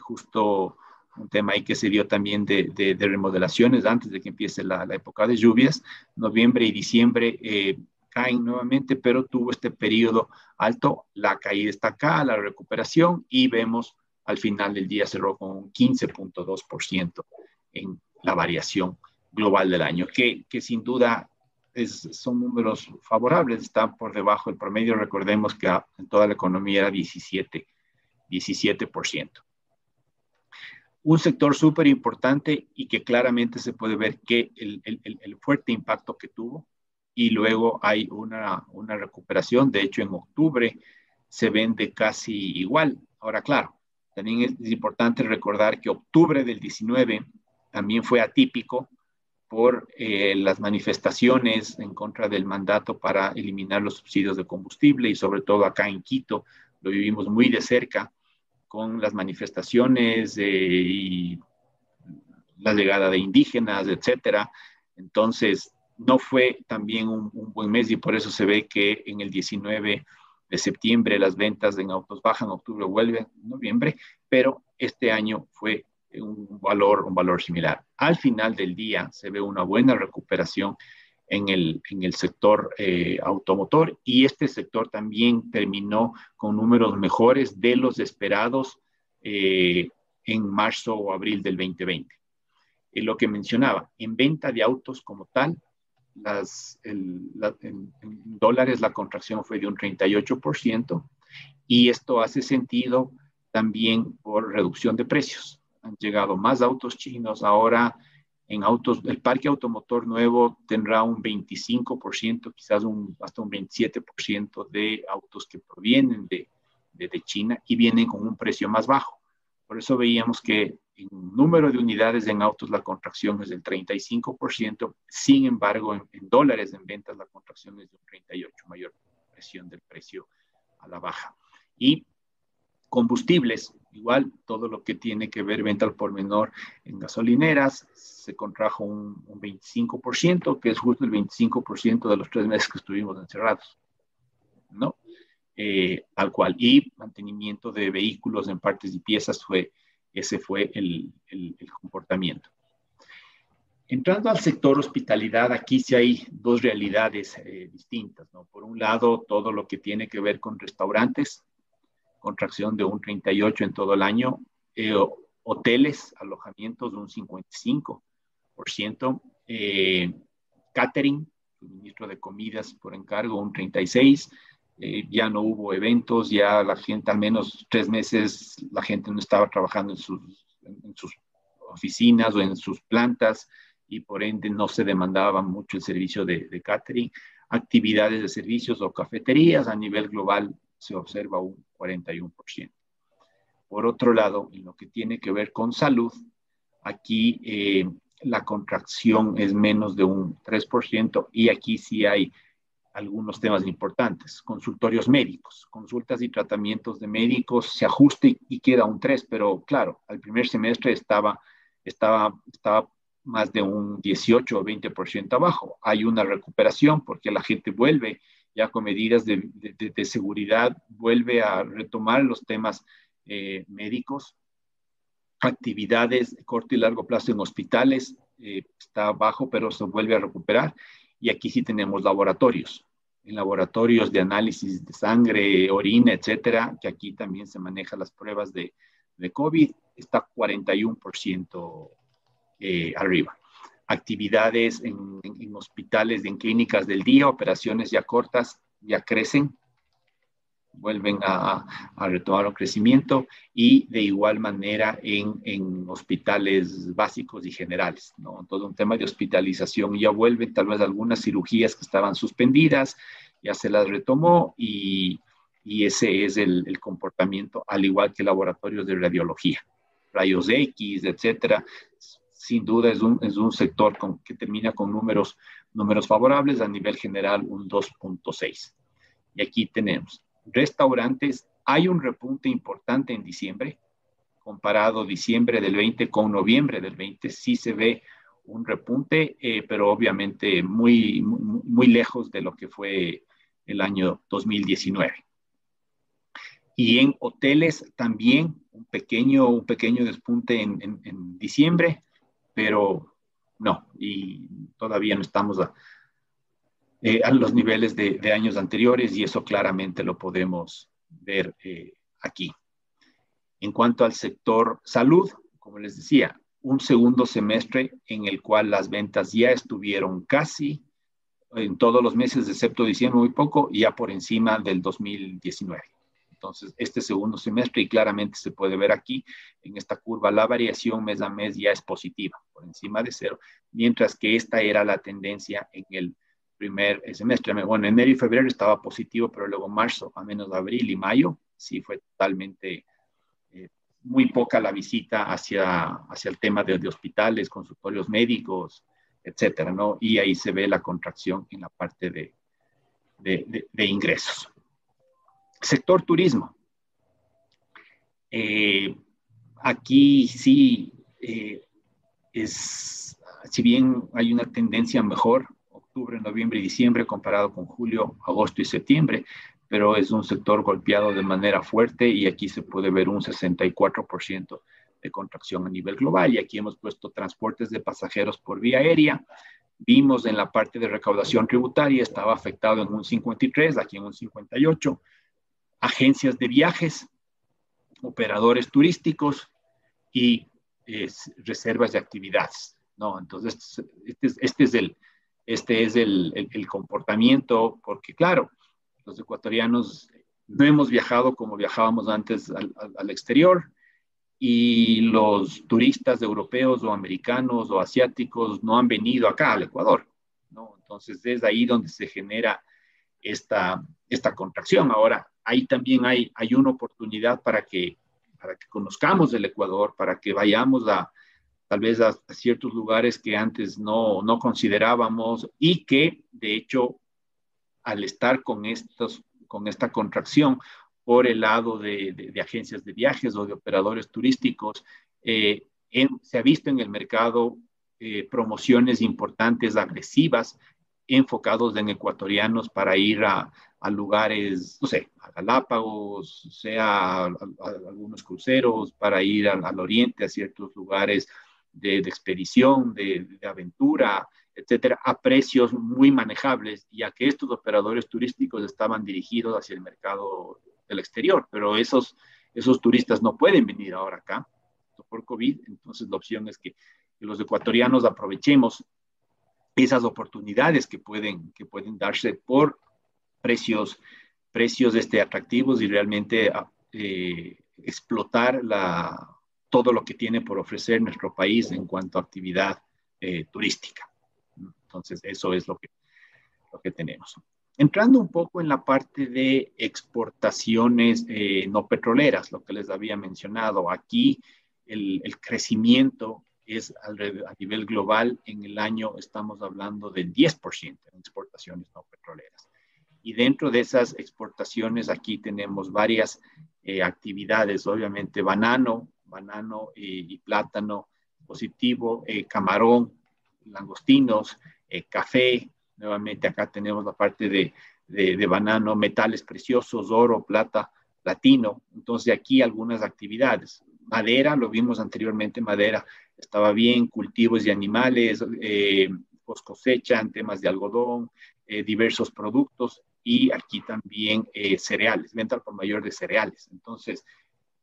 justo un tema ahí que se dio también de remodelaciones antes de que empiece la época de lluvias. Noviembre y diciembre caen nuevamente, pero tuvo este periodo alto. La caída está acá, la recuperación, y vemos al final del día cerró con un 15.2% en la variación global del año, que sin duda son números favorables, están por debajo del promedio. Recordemos que en toda la economía era 17%. Un sector súper importante y que claramente se puede ver que el fuerte impacto que tuvo, y luego hay una recuperación. De hecho, en octubre se vende casi igual. Ahora, claro, también es importante recordar que octubre del 19 también fue atípico por las manifestaciones en contra del mandato para eliminar los subsidios de combustible, y sobre todo acá en Quito lo vivimos muy de cerca con las manifestaciones y la llegada de indígenas, etcétera. Entonces, no fue también un buen mes, y por eso se ve que en el 19 de septiembre las ventas en autos bajan, octubre vuelve, noviembre, pero este año fue un valor similar. Al final del día se ve una buena recuperación en el sector automotor, y este sector también terminó con números mejores de los esperados en marzo o abril del 2020. Lo que mencionaba, en venta de autos como tal, en dólares la contracción fue de un 38%, y esto hace sentido también por reducción de precios. Han llegado más autos chinos. Ahora en autos, el parque automotor nuevo tendrá un 25%, quizás hasta un 27% de autos que provienen de China y vienen con un precio más bajo. Por eso veíamos que en número de unidades en autos la contracción es del 35%, sin embargo en dólares en ventas la contracción es de un 38%, mayor presión del precio a la baja. Y combustibles, igual, todo lo que tiene que ver venta al por menor en gasolineras, se contrajo un 25%, que es justo el 25% de los 3 meses que estuvimos encerrados, ¿no? Tal cual. Y mantenimiento de vehículos en partes y piezas ese fue el comportamiento. Entrando al sector hospitalidad, aquí sí hay dos realidades distintas, ¿no? Por un lado, todo lo que tiene que ver con restaurantes, contracción de un 38% en todo el año, hoteles, alojamientos de un 55%, catering, suministro de comidas por encargo, un 36%. Ya no hubo eventos, ya la gente, al menos 3 meses, la gente no estaba trabajando en sus oficinas o en sus plantas, y por ende no se demandaba mucho el servicio de catering. Actividades de servicios o cafeterías a nivel global se observa un 41%. Por otro lado, en lo que tiene que ver con salud, aquí la contracción es menos de un 3%, y aquí sí hay algunos temas importantes. Consultorios médicos, consultas y tratamientos de médicos, se ajusta y queda un 3%, pero claro, al primer semestre estaba más de un 18 o 20% abajo. Hay una recuperación porque la gente vuelve ya con medidas de seguridad, vuelve a retomar los temas médicos. Actividades de corto y largo plazo en hospitales está bajo, pero se vuelve a recuperar. Y aquí sí tenemos laboratorios, en laboratorios de análisis de sangre, orina, etcétera, que aquí también se manejan las pruebas de COVID, está 41% arriba. Actividades en hospitales, en clínicas del día, operaciones ya cortas, ya crecen, vuelven a retomar un crecimiento, y de igual manera en hospitales básicos y generales, ¿no? Todo un tema de hospitalización, ya vuelven tal vez algunas cirugías que estaban suspendidas, ya se las retomó, y ese es el comportamiento, al igual que laboratorios de radiología, rayos X, etcétera. Sin duda es un sector que termina con números favorables, a nivel general un 2.6. Y aquí tenemos restaurantes. Hay un repunte importante en diciembre, comparado diciembre del 20 con noviembre del 20, sí se ve un repunte, pero obviamente muy, muy, muy lejos de lo que fue el año 2019. Y en hoteles también un pequeño despunte en diciembre, pero no, y todavía no estamos a los niveles de años anteriores, y eso claramente lo podemos ver aquí. En cuanto al sector salud, como les decía, un segundo semestre en el cual las ventas ya estuvieron casi en todos los meses, excepto diciembre, muy poco, ya por encima del 2019. Entonces, este segundo semestre, y claramente se puede ver aquí en esta curva, la variación mes a mes ya es positiva, por encima de 0, mientras que esta era la tendencia en el primer semestre. Bueno, enero y febrero estaba positivo, pero luego marzo, a menos de abril y mayo, sí fue totalmente muy poca la visita hacia el tema de hospitales, consultorios médicos, etcétera, ¿no? Y ahí se ve la contracción en la parte de ingresos. Sector turismo. Aquí sí si bien hay una tendencia mejor, octubre, noviembre y diciembre comparado con julio, agosto y septiembre, pero es un sector golpeado de manera fuerte, y aquí se puede ver un 64% de contracción a nivel global. Y aquí hemos puesto transportes de pasajeros por vía aérea. Vimos en la parte de recaudación tributaria, estaba afectado en un 53%, aquí en un 58%. Agencias de viajes, operadores turísticos y reservas de actividades, ¿no? Entonces, este es el comportamiento, porque claro, los ecuatorianos no hemos viajado como viajábamos antes al exterior, y los turistas europeos o americanos o asiáticos no han venido acá al Ecuador, ¿no? Entonces, es ahí donde se genera esta contracción. Ahora, ahí también hay una oportunidad para que conozcamos el Ecuador, para que vayamos tal vez a ciertos lugares que antes no considerábamos, y que, de hecho, al estar con esta contracción por el lado de agencias de viajes o de operadores turísticos, se ha visto en el mercado promociones importantes, agresivas, enfocados en ecuatorianos para ir a lugares, no sé, a Galápagos, sea a algunos cruceros, para ir al oriente, a ciertos lugares de expedición, de aventura, etcétera, a precios muy manejables, ya que estos operadores turísticos estaban dirigidos hacia el mercado del exterior, pero esos turistas no pueden venir ahora acá por COVID. Entonces la opción es que los ecuatorianos aprovechemos esas oportunidades que pueden darse por precios atractivos y realmente explotar todo lo que tiene por ofrecer nuestro país en cuanto a actividad turística. Entonces, eso es lo que tenemos. Entrando un poco en la parte de exportaciones no petroleras, lo que les había mencionado, aquí el crecimiento es a nivel global. En el año estamos hablando del 10% en exportaciones no petroleras. Y dentro de esas exportaciones aquí tenemos varias actividades, obviamente banano y plátano positivo, camarón, langostinos, café. Nuevamente acá tenemos la parte de banano, metales preciosos, oro, plata, platino. Entonces aquí algunas actividades. Madera, lo vimos anteriormente, madera estaba bien, cultivos de animales, post cosecha en temas de algodón, diversos productos, y aquí también cereales, venta al por mayor de cereales. Entonces,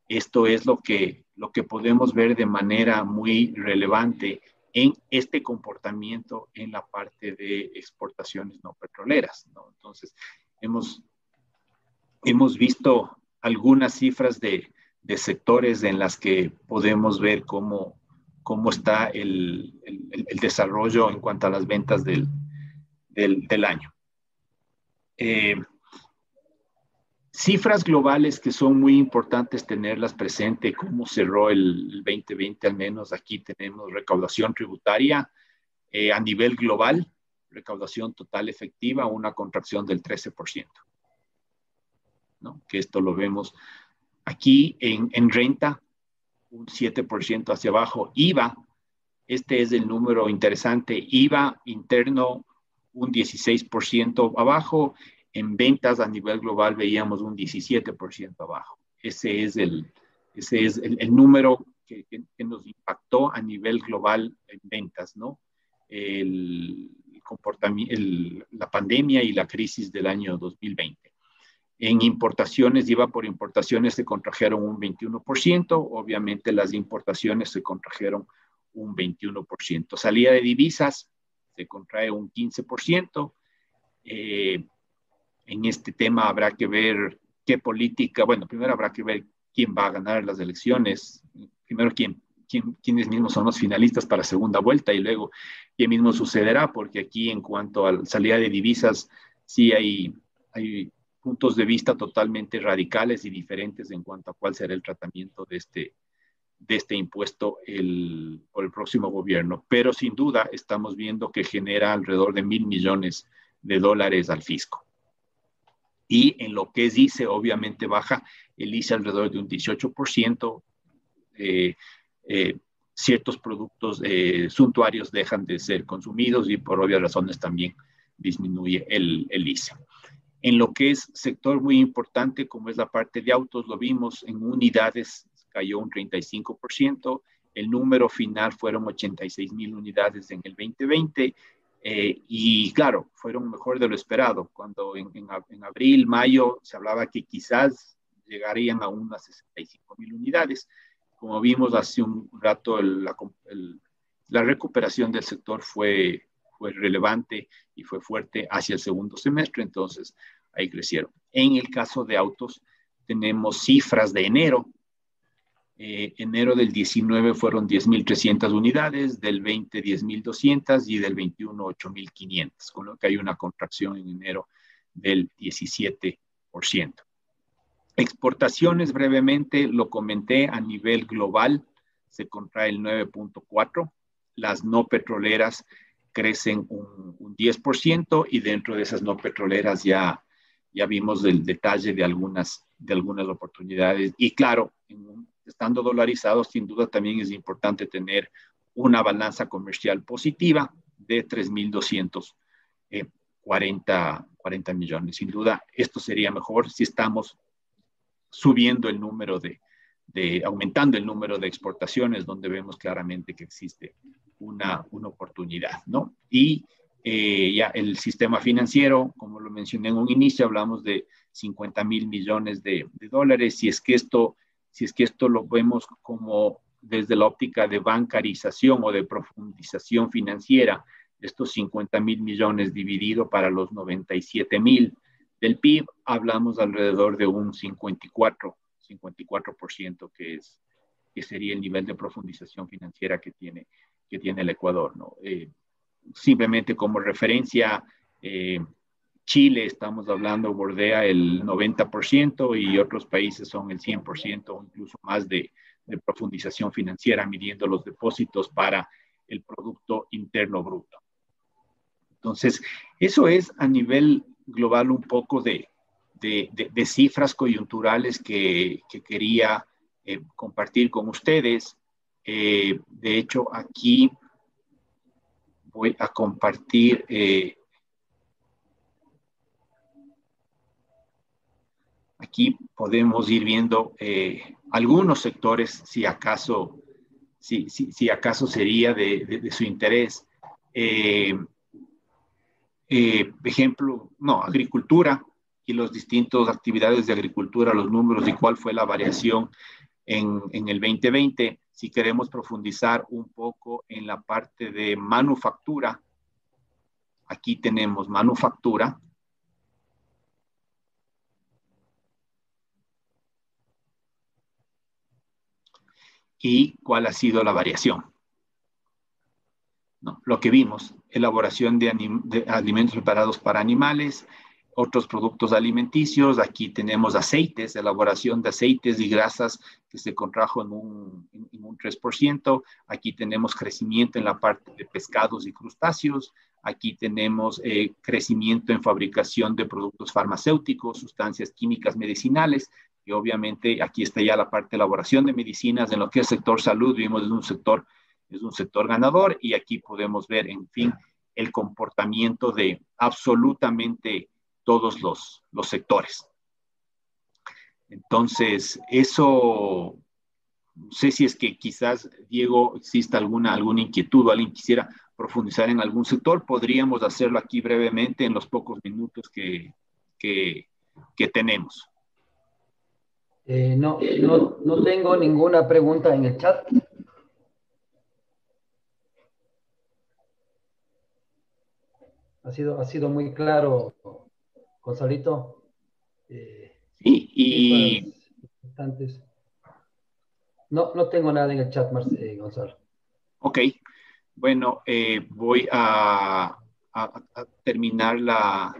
esto es lo que podemos ver de manera muy relevante en este comportamiento en la parte de exportaciones no petroleras, ¿no? Entonces, hemos visto algunas cifras de sectores en las que podemos ver cómo está el desarrollo en cuanto a las ventas del año. Cifras globales que son muy importantes tenerlas presente, cómo cerró el 2020, al menos aquí tenemos recaudación tributaria a nivel global, recaudación total efectiva, una contracción del 13%, ¿no? Que esto lo vemos aquí en renta, un 7% hacia abajo. IVA, este es el número interesante, IVA interno un 16% abajo. En ventas a nivel global veíamos un 17% abajo. Ese es el número que nos impactó a nivel global en ventas, ¿no? La pandemia y la crisis del año 2020. En importaciones, IVA por importaciones se contrajeron un 21%, obviamente las importaciones se contrajeron un 21%. Salida de divisas se contrae un 15%. En este tema habrá que ver qué política, bueno, primero habrá que ver quién va a ganar las elecciones, primero quiénes mismos son los finalistas para segunda vuelta y luego qué mismo sucederá, porque aquí en cuanto a la salida de divisas sí hay puntos de vista totalmente radicales y diferentes en cuanto a cuál será el tratamiento de este impuesto por el próximo gobierno. Pero sin duda estamos viendo que genera alrededor de $1,000 millones al fisco. Y en lo que es ICE, obviamente baja el ICE alrededor de un 18%. Ciertos productos suntuarios dejan de ser consumidos y por obvias razones también disminuye el ICE. En lo que es sector muy importante, como es la parte de autos, lo vimos en unidades, cayó un 35%. El número final fueron 86,000 unidades en el 2020. Y claro, fueron mejor de lo esperado. Cuando en abril, mayo, se hablaba que quizás llegarían a unas 65,000 unidades. Como vimos hace un rato, la recuperación del sector fue relevante y fue fuerte hacia el segundo semestre, entonces ahí crecieron. En el caso de autos, tenemos cifras de enero. Enero del 19 fueron 10,300 unidades, del 20 10,200 y del 21 8,500, con lo que hay una contracción en enero del 17%. Exportaciones, brevemente, lo comenté, a nivel global se contrae el 9.4%, las no petroleras crecen un 10% y dentro de esas no petroleras ya vimos el detalle de algunas oportunidades. Y claro, estando dolarizados, sin duda también es importante tener una balanza comercial positiva de 3,240 millones. Sin duda, esto sería mejor si estamos subiendo el número de aumentando el número de exportaciones, donde vemos claramente que existe una oportunidad, ¿no? Y ya el sistema financiero, como lo mencioné en un inicio, hablamos de 50,000 millones de dólares. Si es que esto lo vemos como desde la óptica de bancarización o de profundización financiera, estos 50,000 millones dividido para los 97,000 del PIB, hablamos alrededor de un 54%, que sería el nivel de profundización financiera que tiene el Ecuador, ¿no? Simplemente como referencia, Chile, estamos hablando, bordea el 90% y otros países son el 100% o incluso más de profundización financiera, midiendo los depósitos para el Producto Interno Bruto. Entonces, eso es a nivel global un poco de cifras coyunturales que quería compartir con ustedes. De hecho, aquí voy a compartir aquí podemos ir viendo algunos sectores, si acaso sería de su interés. Ejemplo, agricultura y las distintas actividades de agricultura, los números y cuál fue la variación en el 2020. Si queremos profundizar un poco en la parte de manufactura, aquí tenemos manufactura. ¿Y cuál ha sido la variación? No, lo que vimos, elaboración de alimentos preparados para animales, otros productos alimenticios. Aquí tenemos aceites, elaboración de aceites y grasas que se contrajo en un 3%. Aquí tenemos crecimiento en la parte de pescados y crustáceos. Aquí tenemos crecimiento en fabricación de productos farmacéuticos, sustancias químicas medicinales. Y obviamente aquí está ya la parte de elaboración de medicinas. En lo que es el sector salud, vimos es un sector ganador, y aquí podemos ver, en fin, el comportamiento de absolutamente todos los sectores. Entonces, eso, no sé si es que quizás, Diego, exista alguna inquietud o alguien quisiera profundizar en algún sector. Podríamos hacerlo aquí brevemente en los pocos minutos que tenemos. No tengo ninguna pregunta en el chat. Ha sido muy claro, Gonzalito. Sí, y... No tengo nada en el chat, Gonzalo. Ok, bueno, voy a terminar la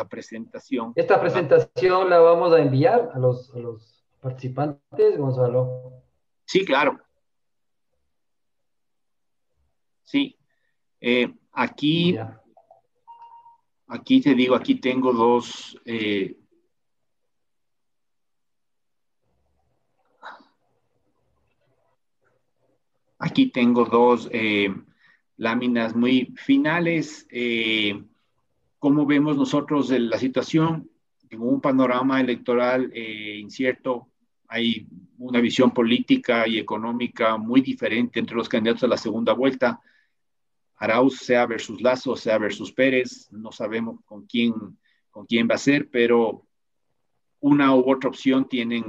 presentación. Esta presentación la vamos a enviar a los participantes, Gonzalo. Sí, claro. Sí. Aquí te digo, aquí tengo dos... aquí tengo dos láminas muy finales. ¿Cómo vemos nosotros la situación? En un panorama electoral incierto, hay una visión política y económica muy diferente entre los candidatos a la segunda vuelta. Arauz, sea versus Lasso, sea versus Pérez, no sabemos con quién va a ser, pero una u otra opción tienen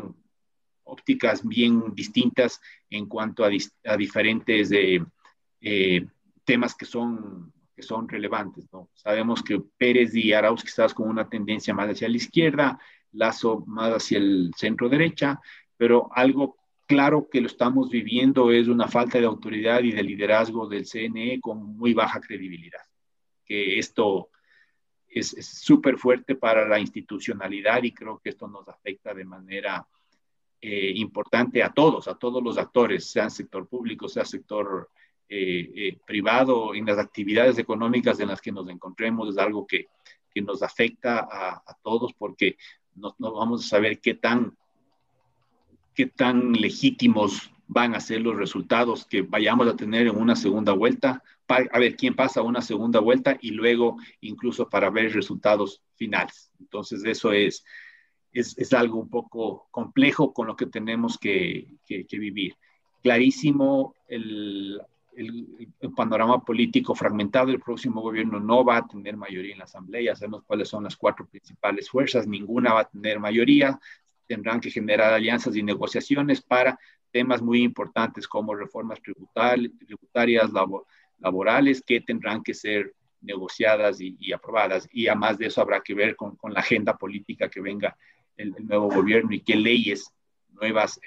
ópticas bien distintas en cuanto a diferentes temas que son relevantes, ¿no? Sabemos que Pérez y Arauz quizás con una tendencia más hacia la izquierda, Lasso más hacia el centro derecha, pero algo claro que lo estamos viviendo es una falta de autoridad y de liderazgo del CNE con muy baja credibilidad. Que esto es súper fuerte para la institucionalidad, y creo que esto nos afecta de manera importante a todos los actores, sea sector público, sea sector privado. En las actividades económicas en las que nos encontremos es algo que nos afecta a todos, porque no vamos a saber qué tan legítimos van a ser los resultados que vayamos a tener en una segunda vuelta, a ver quién pasa a una segunda vuelta y luego incluso para ver resultados finales. Entonces eso es es algo un poco complejo con lo que tenemos que vivir. Clarísimo, el panorama político fragmentado, el próximo gobierno no va a tener mayoría en la Asamblea, sabemos cuáles son las 4 principales fuerzas, ninguna va a tener mayoría, tendrán que generar alianzas y negociaciones para temas muy importantes como reformas tributarias, laborales, que tendrán que ser negociadas y aprobadas. Y además de eso habrá que ver con la agenda política que venga el nuevo gobierno y qué leyes nuevas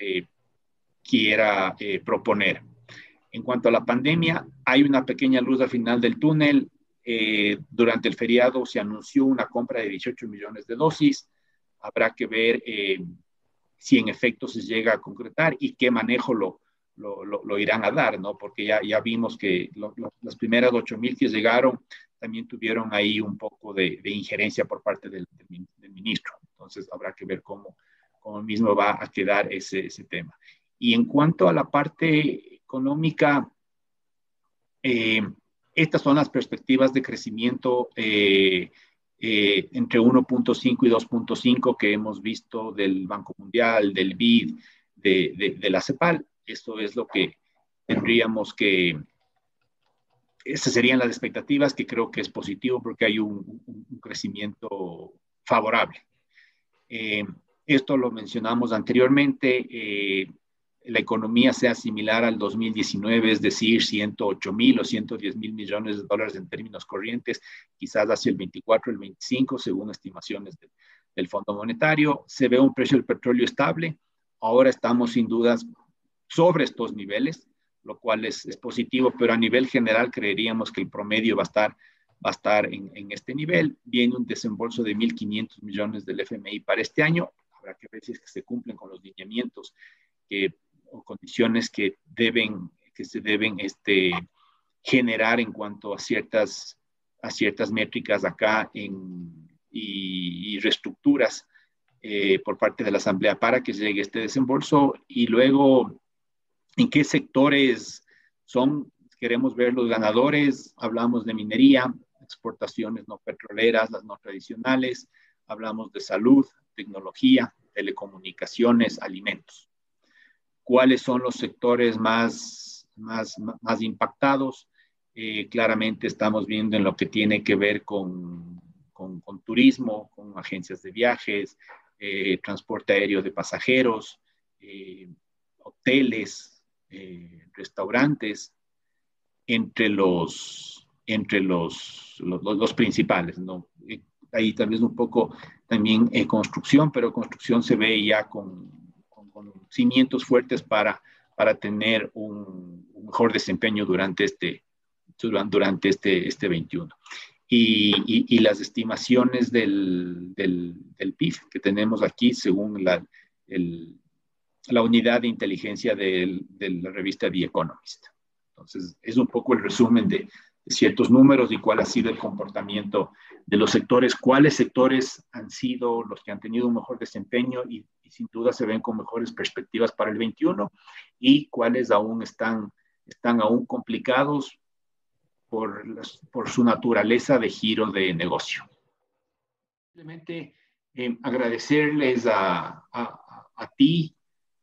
quiera proponer. En cuanto a la pandemia, hay una pequeña luz al final del túnel. Durante el feriado se anunció una compra de 18 millones de dosis. Habrá que ver si en efecto se llega a concretar y qué manejo lo irán a dar, ¿no? Porque ya vimos que las primeras 8,000 que llegaron también tuvieron ahí un poco de injerencia por parte del ministro. Entonces habrá que ver cómo mismo va a quedar ese tema. Y en cuanto a la parte económica, estas son las perspectivas de crecimiento entre 1.5 y 2.5 que hemos visto del Banco Mundial, del BID, de la CEPAL. Esto es lo que tendríamos que... Esas serían las expectativas, que creo que es positivo porque hay un crecimiento favorable. Esto lo mencionamos anteriormente. La economía sea similar al 2019, es decir, 108,000 o 110,000 millones de dólares en términos corrientes, quizás hacia el 24, el 25, según estimaciones del Fondo Monetario. Se ve un precio del petróleo estable. Ahora estamos sin dudas sobre estos niveles, lo cual es positivo, pero a nivel general creeríamos que el promedio va a estar en este nivel. Viene un desembolso de 1.500 millones del FMI para este año. Habrá que ver si es que se cumplen con los lineamientos o condiciones que se deben generar en cuanto a ciertas métricas acá y reestructuras por parte de la Asamblea para que llegue este desembolso. Y luego, ¿en qué sectores queremos ver los ganadores? Hablamos de minería, exportaciones no petroleras, las no tradicionales, hablamos de salud, tecnología, telecomunicaciones, alimentos. ¿Cuáles son los sectores más impactados? Claramente estamos viendo en lo que tiene que ver con turismo, con agencias de viajes, transporte aéreo de pasajeros, hoteles, restaurantes, entre los principales, ¿no? Ahí tal vez un poco también construcción, pero construcción se ve ya con cimientos fuertes para tener un mejor desempeño durante este 21. Y las estimaciones del PIB que tenemos aquí, según la unidad de inteligencia de la revista The Economist. Entonces, es un poco el resumen de ciertos números y cuál ha sido el comportamiento de los sectores, cuáles sectores han sido los que han tenido un mejor desempeño y sin duda se ven con mejores perspectivas para el 21 y cuáles aún están aún complicados por su naturaleza de giro de negocio. Simplemente agradecerles a ti,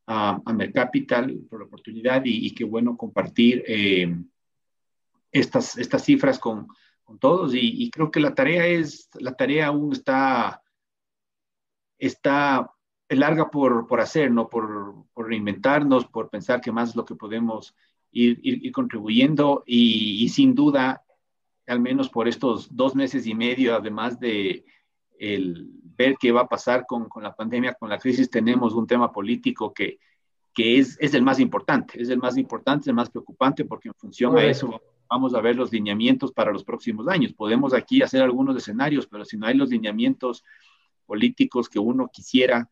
a Mercapital, por la oportunidad y qué bueno compartir estas cifras con todos y creo que la tarea aún está larga por hacer, ¿no? Por reinventarnos, por pensar qué más es lo que podemos ir contribuyendo y sin duda, al menos por estos 2 meses y medio, además de ver qué va a pasar con la pandemia, con la crisis, tenemos un tema político que es el más importante, el más preocupante, porque en función a eso vamos a ver los lineamientos para los próximos años. Podemos aquí hacer algunos escenarios, pero si no hay los lineamientos políticos que uno quisiera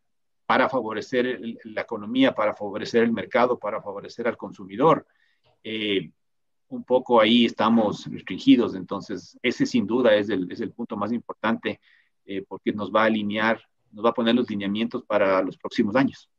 para favorecer la economía, para favorecer el mercado, para favorecer al consumidor, un poco ahí estamos restringidos. Entonces, ese sin duda es el punto más importante porque nos va a alinear, nos va a poner los lineamientos para los próximos años.